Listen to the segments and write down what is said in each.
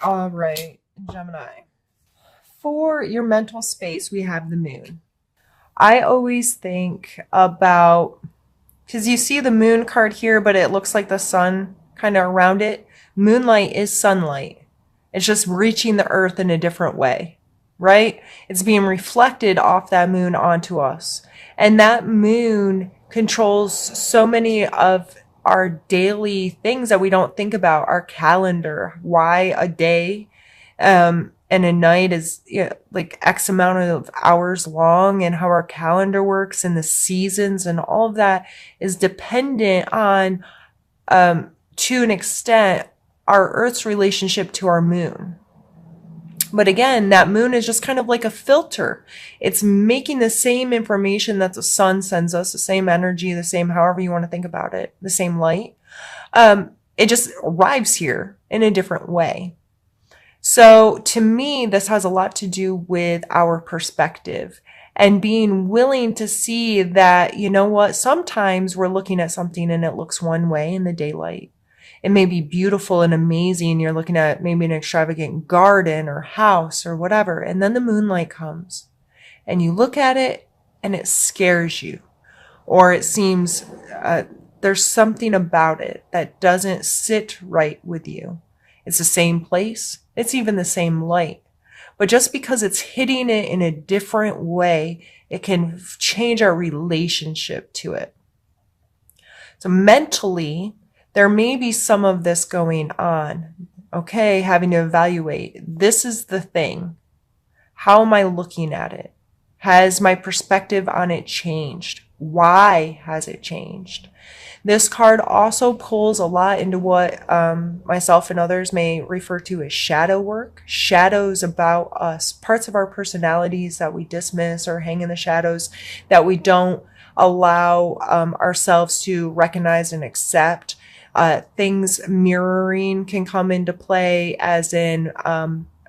All right, Gemini. For your mental space, we have the moon. I always think about, because you see the moon card here, but it looks like the sun kind of around it. Moonlight is sunlight. It's just reaching the earth in a different way, right? It's being reflected off that moon onto us. And that moon controls so many of our daily things that we don't think about, our calendar, why a day and a night is, like X amount of hours long, and how our calendar works and the seasons and all of that is dependent on, to an extent, our Earth's relationship to our moon. But again, that moon is just kind of like a filter. It's making the same information that the sun sends us, the same energy, the same, however you want to think about it, the same light. It just arrives here in a different way. So to me, this has a lot to do with our perspective and being willing to see that, you know what, sometimes we're looking at something and it looks one way in the daylight. It may be beautiful and amazing. You're looking at maybe an extravagant garden or house or whatever. And then the moonlight comes and you look at it and it scares you. Or it seems there's something about it that doesn't sit right with you. It's the same place. It's even the same light. But just because it's hitting it in a different way, it can change our relationship to it. So mentally, there may be some of this going on. Okay, having to evaluate. This is the thing. How am I looking at it? Has my perspective on it changed? Why has it changed? This card also pulls a lot into what myself and others may refer to as shadow work. Shadows about us, parts of our personalities that we dismiss or hang in the shadows, that we don't allow ourselves to recognize and accept. Things mirroring can come into play, as in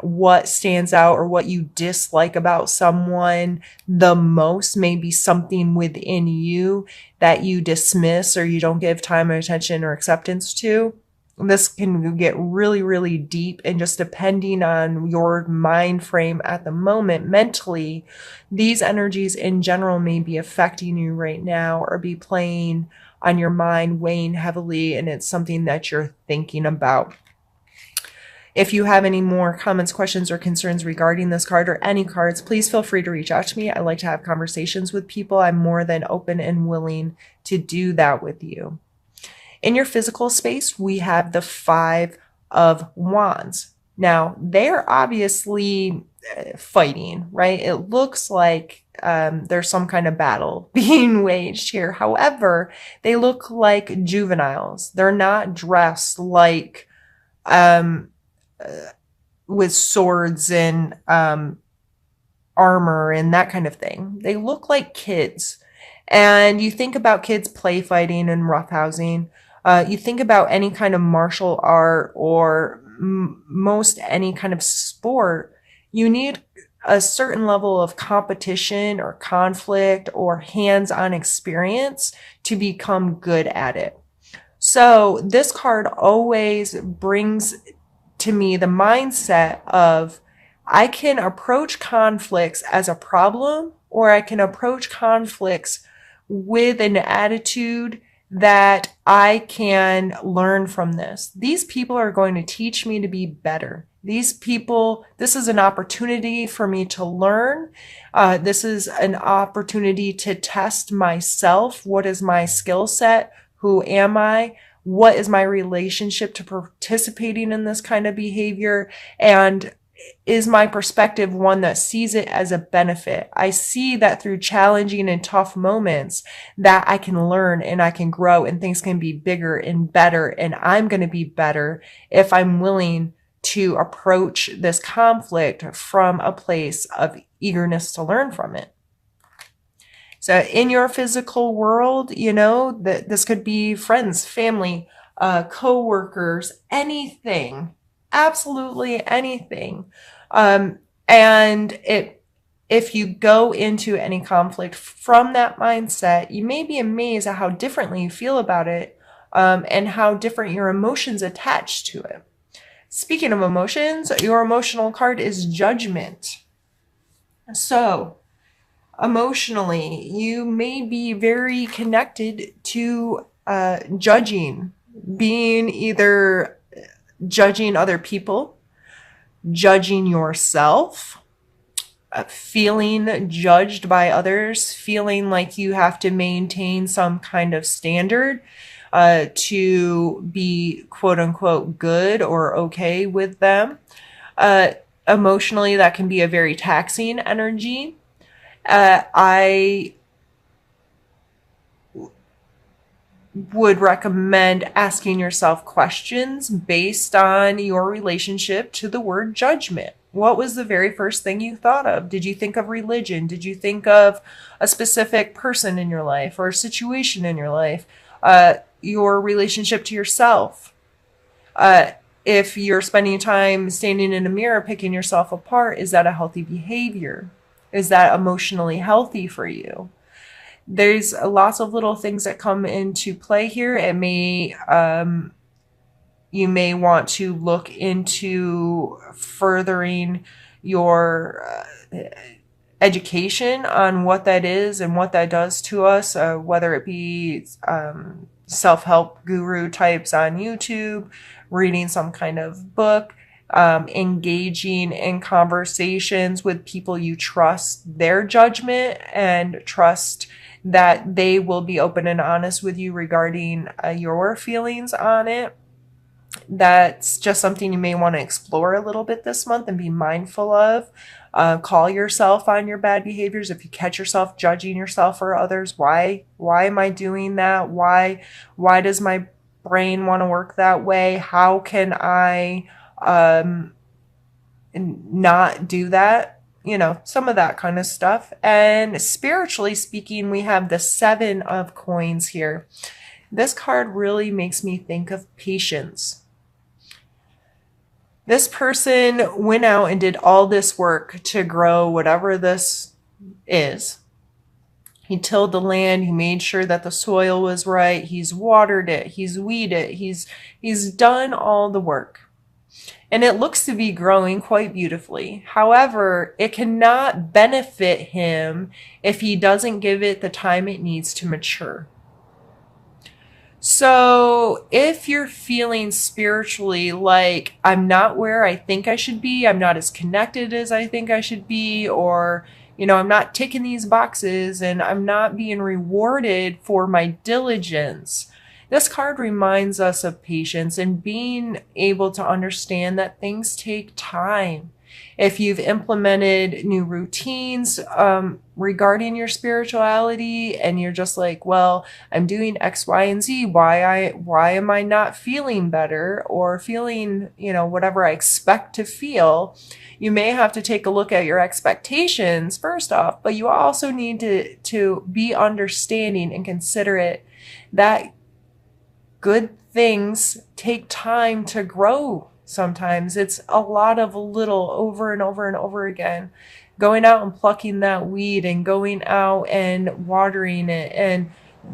what stands out or what you dislike about someone the most may be something within you that you dismiss or you don't give time or attention or acceptance to. This can get really, really deep, and just depending on your mind frame at the moment, mentally, these energies in general may be affecting you right now or be playing on your mind, weighing heavily, and it's something that you're thinking about. If you have any more comments, questions, or concerns regarding this card or any cards, please feel free to reach out to me. I like to have conversations with people. I'm more than open and willing to do that with you. In your physical space, we have the Five of Wands. Now, they're obviously fighting, right? It looks like there's some kind of battle being waged here. However, they look like juveniles. They're not dressed like with swords and armor and that kind of thing. They look like kids. And you think about kids play fighting and roughhousing. You think about any kind of martial art or most any kind of sport. You need a certain level of competition or conflict or hands-on experience to become good at it. So this card always brings to me the mindset of, I can approach conflicts as a problem, or I can approach conflicts with an attitude that I can learn from this. These people are going to teach me to be better. These people, this is an opportunity for me to learn. This is an opportunity to test myself. What is my skill set? Who am I? What is my relationship to participating in this kind of behavior? And is my perspective one that sees it as a benefit? I see that through challenging and tough moments that I can learn and I can grow and things can be bigger and better. And I'm going to be better if I'm willing to approach this conflict from a place of eagerness to learn from it. So in your physical world, this could be friends, family, co-workers, anything, absolutely anything. And if you go into any conflict from that mindset, you may be amazed at how differently you feel about it, and how different your emotions attach to it. Speaking of emotions, your emotional card is Judgment. So, emotionally, you may be very connected to judging, being either judging other people, judging yourself, feeling judged by others, feeling like you have to maintain some kind of standard to be quote unquote good or okay with them. Emotionally, that can be a very taxing energy. I would recommend asking yourself questions based on your relationship to the word judgment. What was the very first thing you thought of? Did you think of religion? Did you think of a specific person in your life or a situation in your life? Your relationship to yourself? If you're spending time standing in a mirror picking yourself apart, is that a healthy behavior? Is that emotionally healthy for you? There's lots of little things that come into play here. It may, you may want to look into furthering your education on what that is and what that does to us, whether it be self-help guru types on YouTube, reading some kind of book, engaging in conversations with people you trust their judgment and trust that they will be open and honest with you regarding your feelings on it. That's just something you may want to explore a little bit this month and be mindful of. Call yourself on your bad behaviors. If you catch yourself judging yourself or others, why am I doing that? Why does my brain want to work that way? How can I not do that? You know, some of that kind of stuff. And spiritually speaking, we have the 7 of coins here. This card really makes me think of patience. This person went out and did all this work to grow whatever this is. He tilled the land. He made sure that the soil was right. He's watered it. He's weeded it. He's done all the work. And it looks to be growing quite beautifully. However, it cannot benefit him if he doesn't give it the time it needs to mature. So if you're feeling spiritually like I'm not where I think I should be, I'm not as connected as I think I should be, or, you know, I'm not ticking these boxes and I'm not being rewarded for my diligence, this card reminds us of patience and being able to understand that things take time. If you've implemented new routines regarding your spirituality and you're just like, well, I'm doing X, Y, and Z. Why am I not feeling better or feeling, you know, whatever I expect to feel? You may have to take a look at your expectations first off, but you also need to be understanding and considerate that good things take time to grow. Sometimes it's a lot of little over and over and over again. Going out and plucking that weed and going out and watering it and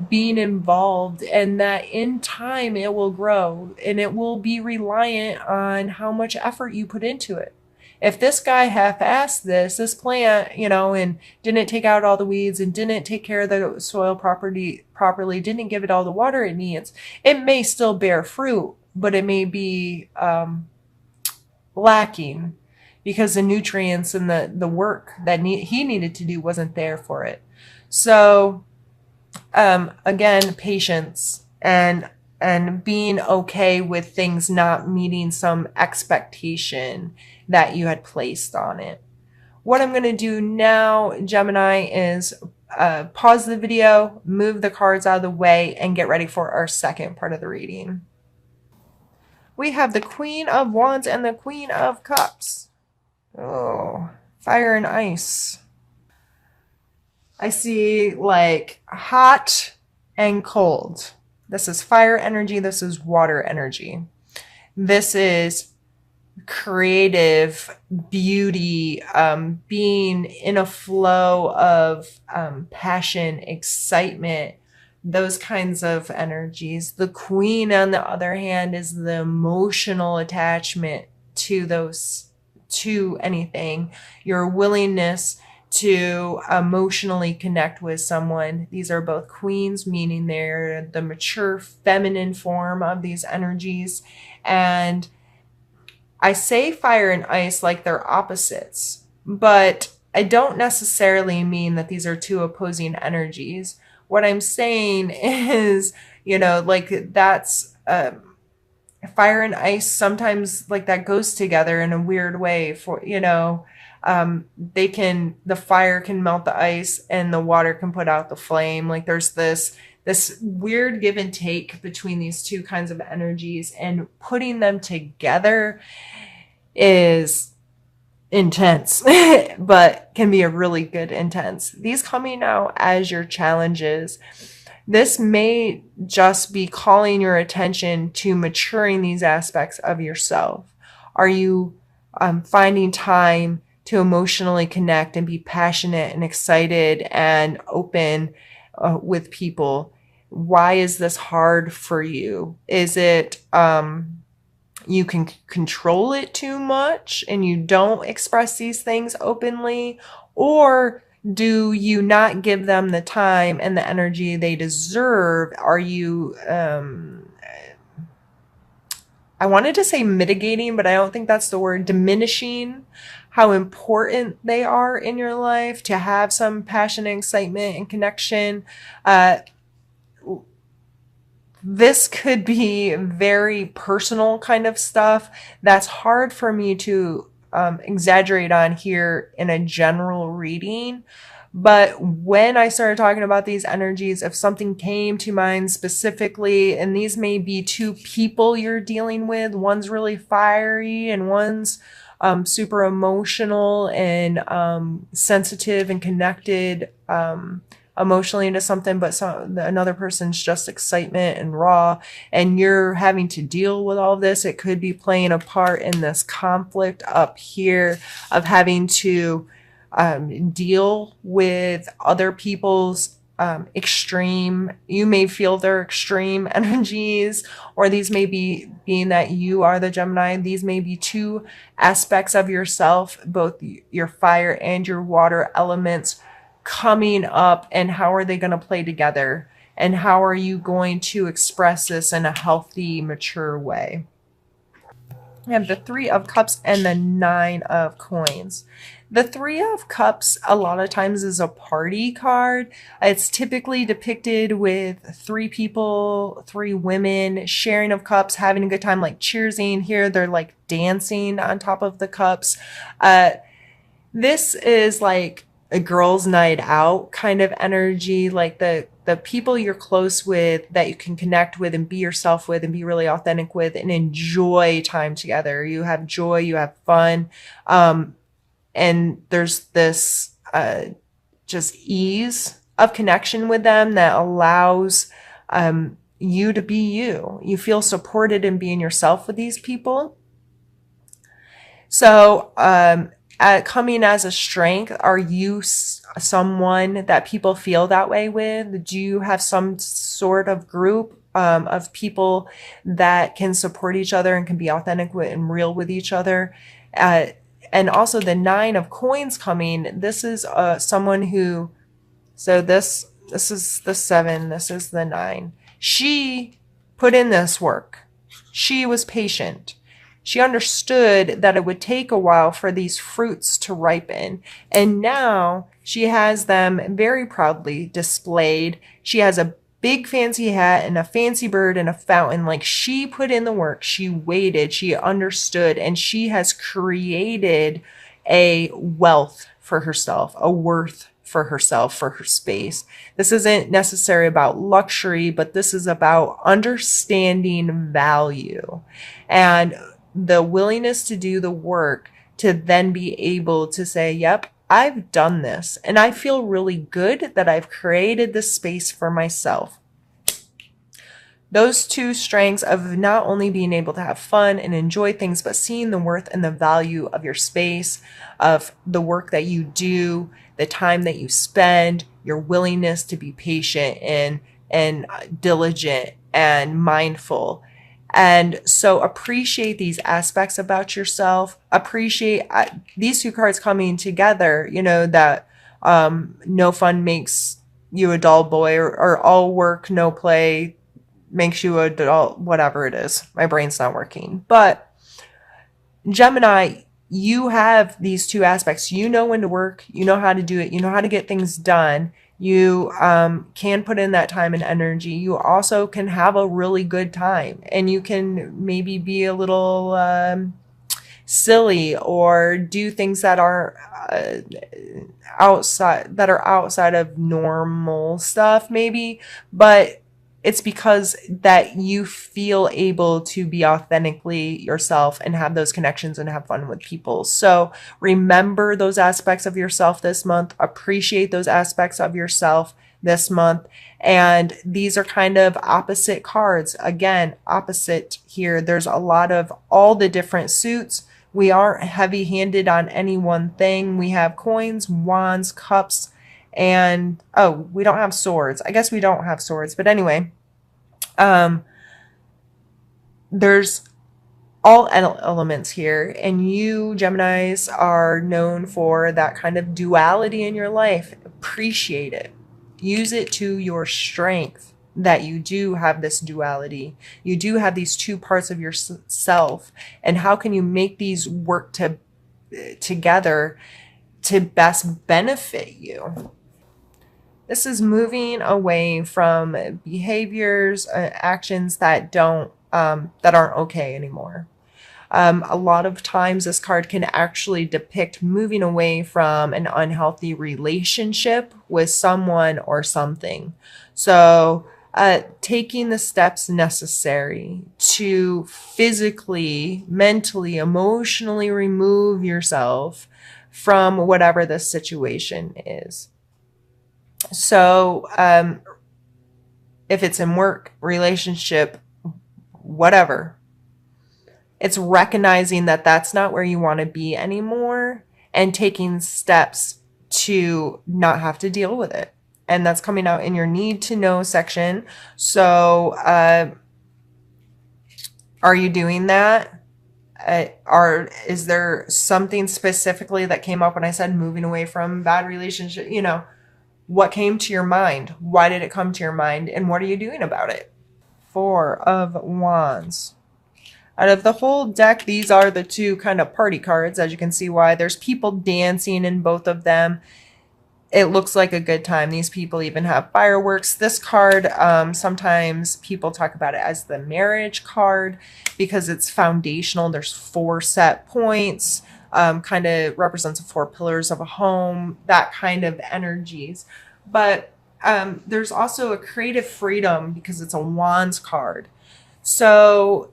being involved, and that in time it will grow and it will be reliant on how much effort you put into it. If this guy half-assed this plant, you know, and didn't take out all the weeds and didn't take care of the soil properly, didn't give it all the water it needs, it may still bear fruit, but it may be lacking because the nutrients and the work that he needed to do wasn't there for it. So again, patience and being okay with things not meeting some expectation that you had placed on it. What I'm going to do now, Gemini, is pause the video, move the cards out of the way, and get ready for our second part of the reading. We have the Queen of Wands and the Queen of Cups. Oh, fire and ice. I see like hot and cold. This is fire energy. This is water energy. This is creative beauty, being in a flow of passion, excitement, those kinds of energies. The Queen, on the other hand, is the emotional attachment to those, to anything, your willingness to emotionally connect with someone. These are both queens, meaning they're the mature feminine form of these energies. And I say fire and ice like they're opposites, but I don't necessarily mean that these are two opposing energies. What I'm saying is, like that's fire and ice sometimes, like, that goes together in a weird way. For the fire can melt the ice and the water can put out the flame. Like, there's this weird give and take between these two kinds of energies, and putting them together is intense, but can be a really good intense. These coming out as your challenges. This may just be calling your attention to maturing these aspects of yourself. Are you finding time to emotionally connect and be passionate and excited and open with people? Why is this hard for you? Is it you can control it too much and you don't express these things openly? Or do you not give them the time and the energy they deserve? Are you, I wanted to say mitigating, but I don't think that's the word, diminishing how important they are in your life to have some passion and excitement and connection? This could be very personal kind of stuff that's hard for me to exaggerate on here in a general reading. But when I started talking about these energies, if something came to mind specifically, and these may be two people you're dealing with, one's really fiery and one's super emotional and sensitive and connected emotionally into something, but another person's just excitement and raw, and you're having to deal with all of this. It could be playing a part in this conflict up here of having to deal with other people's extreme, you may feel their extreme energies, or these may be, being that you are the Gemini, these may be two aspects of yourself, both your fire and your water elements coming up, and how are they going to play together, and how are you going to express this in a healthy, mature way? We have the Three of Cups and the Nine of Coins. The Three of Cups a lot of times is a party card. It's typically depicted with three people, three women sharing of cups, having a good time, like cheersing. Here they're like dancing on top of the cups. This is like a girls' night out kind of energy, like the people you're close with that you can connect with and be yourself with and be really authentic with and enjoy time together. You have joy, you have fun. And there's this just ease of connection with them that allows you to be you. You feel supported in being yourself with these people. So coming as a strength, are you someone that people feel that way with? Do you have some sort of group of people that can support each other and can be authentic and real with each other? And also the Nine of Coins coming. This is someone who, so this is the 7, this is the 9. She put in this work. She was patient. She understood that it would take a while for these fruits to ripen. And now she has them very proudly displayed. She has a big fancy hat and a fancy bird and a fountain. Like, she put in the work. She waited. She understood. And she has created a wealth for herself, a worth for herself, for her space. This isn't necessarily about luxury, but this is about understanding value and the willingness to do the work to then be able to say, yep, I've done this and I feel really good that I've created this space for myself. Those two strengths of not only being able to have fun and enjoy things, but seeing the worth and the value of your space, of the work that you do, the time that you spend, your willingness to be patient and and diligent and mindful. And so appreciate these aspects about yourself. Appreciate these two cards coming together, you know, that no fun makes you a dull boy, or all work, no play makes you a dull, whatever it is. My brain's not working. But Gemini, you have these two aspects. You know when to work, you know how to do it, you know how to get things done. You can put in that time and energy. You also can have a really good time, and you can maybe be a little silly or do things that are outside of normal stuff, maybe. But it's because that you feel able to be authentically yourself and have those connections and have fun with people. So remember those aspects of yourself this month. Appreciate those aspects of yourself this month. And these are kind of opposite cards. Again, opposite here. There's a lot of all the different suits. We aren't heavy-handed on any one thing. We have coins, wands, cups, and oh, we don't have swords. I guess we don't have swords, but anyway, there's all elements here, and you Geminis are known for that kind of duality in your life. Appreciate it. Use it to your strength that you do have this duality. You do have these two parts of yourself, and how can you make these work together to best benefit you? This is moving away from behaviors, actions that aren't okay anymore. A lot of times this card can actually depict moving away from an unhealthy relationship with someone or something. So taking the steps necessary to physically, mentally, emotionally remove yourself from whatever the situation is. So if it's in work, relationship, whatever, it's recognizing that that's not where you want to be anymore and taking steps to not have to deal with it. And that's coming out in your need to know section. So are you doing that? Is there something specifically that came up when I said moving away from bad relationship? You know, what came to your mind? Why did it come to your mind? And what are you doing about it? Four of Wands. Out of the whole deck, these are the two kind of party cards. As you can see why. There's people dancing in both of them. It looks like a good time. These people even have fireworks. This card, sometimes people talk about it as the marriage card because it's foundational. There's 4 set points. Kind of represents the 4 pillars of a home, that kind of energies. But there's also a creative freedom because it's a Wands card. So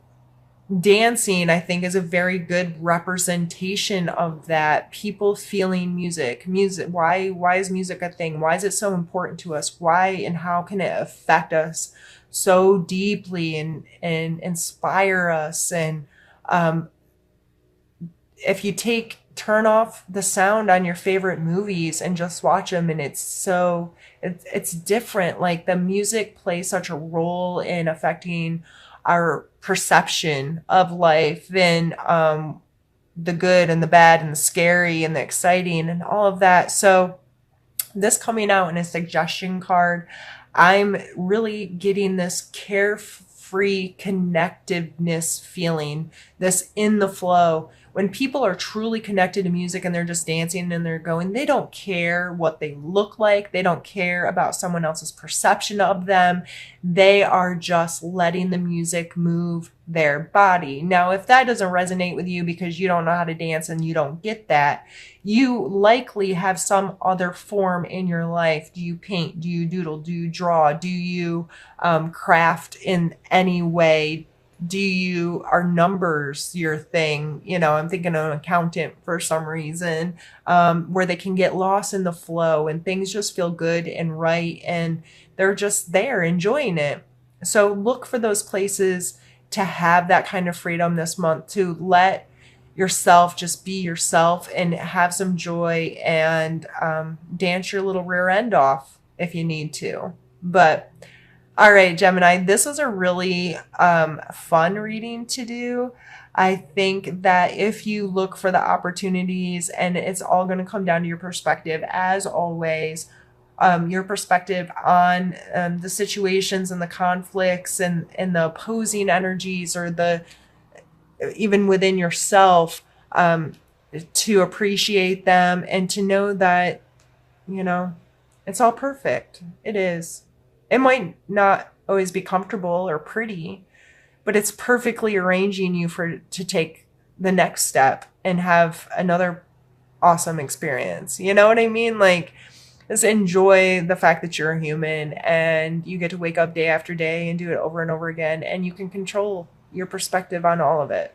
dancing, I think, is a very good representation of that. People feeling music. Why is music a thing? Why is it so important to us? Why and how can it affect us so deeply and inspire us? And if you turn off the sound on your favorite movies and just watch them, and it's different. Like the music plays such a role in affecting our perception of life, and the good and the bad and the scary and the exciting and all of that. So this coming out in a suggestion card, I'm really getting this carefree connectiveness feeling, this in the flow. When people are truly connected to music and they're just dancing and they're going, they don't care what they look like. They don't care about someone else's perception of them. They are just letting the music move their body. Now, if that doesn't resonate with you because you don't know how to dance and you don't get that, you likely have some other form in your life. Do you paint? Do you doodle? Do you draw? Do you craft in any way? Are numbers your thing? You know, I'm thinking of an accountant for some reason, where they can get lost in the flow and things just feel good and right, and they're just there enjoying it. So look for those places to have that kind of freedom this month, to let yourself just be yourself and have some joy and dance your little rear end off if you need to. But All right, Gemini, this was a really fun reading to do. I think that if you look for the opportunities, and it's all going to come down to your perspective, as always, your perspective on the situations and the conflicts and the opposing energies, or the even within yourself, to appreciate them and to know that, you know, it's all perfect. It is. It might not always be comfortable or pretty, but it's perfectly arranging you for to take the next step and have another awesome experience. You know what I mean? Like, just enjoy the fact that you're a human and you get to wake up day after day and do it over and over again, and you can control your perspective on all of it.